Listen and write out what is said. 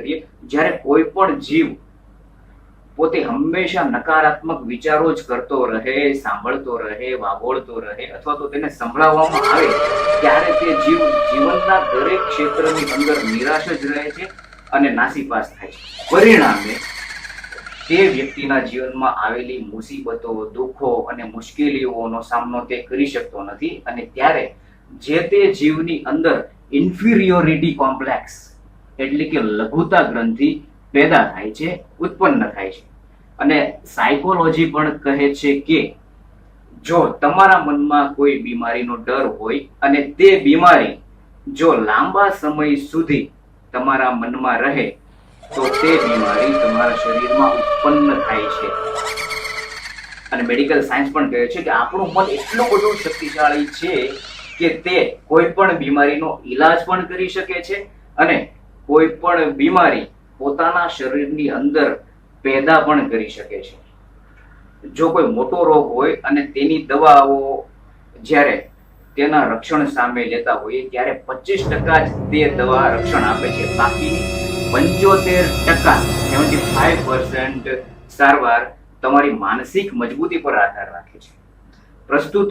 કરીએ, જ્યારે કોઈ પણ જીવ પોતે હંમેશા નકારાત્મક વિચારો જ કરતો રહે, સાંભળતો રહે, વાગોળતો રહે અથવા તો તેને સંભળાવવામાં આવે ત્યારે તે જીવ જીવનના દરેક ક્ષેત્રની અંદર નિરાશ જ રહે છે અને નાસીપાસ થાય છે. પરિણામે તે વ્યક્તિના જીવનમાં આવેલી મુસીબતો, દુઃખો અને મુશ્કેલીઓનો સામનો તે કરી શકતો નથી અને ત્યારે જે તે જીવની અંદર ઇન્ફિરિયોરિટી કોમ્પ્લેક્સ એટલે કે લઘુતા ગ્રંથિ પેદા થાય છે, ઉત્પન્ન થાય છે. અને સાયકોલોજી પણ કહે છે કે જો તમારા મનમાં કોઈ બીમારીનો ડર હોય અને તે બીમારી જો લાંબા સમય સુધી તમારા મનમાં રહે તો તે બીમારી તમારા શરીરમાં ઉત્પન્ન થાય છે. અને મેડિકલ સાયન્સ પણ કહે છે કે આપણું મન એટલું બધું શક્તિશાળી છે કે તે કોઈ પણ બીમારીનો ઈલાજ પણ કરી શકે છે અને કોઈ પણ બીમારી પોતાના શરીરની અંદર પેદા પણ કરી શકે છે. જો કોઈ મોટો રોગ હોય અને તેની દવાઓ જ્યારે તેના રક્ષણ સામે લેતા હોઈએ ત્યારે 25% જ તે દવા રક્ષણ આપે છે, બાકીની 75% 75% સારવાર તમારી માનસિક મજબૂતી પર આધાર રાખે છે. પ્રસ્તુત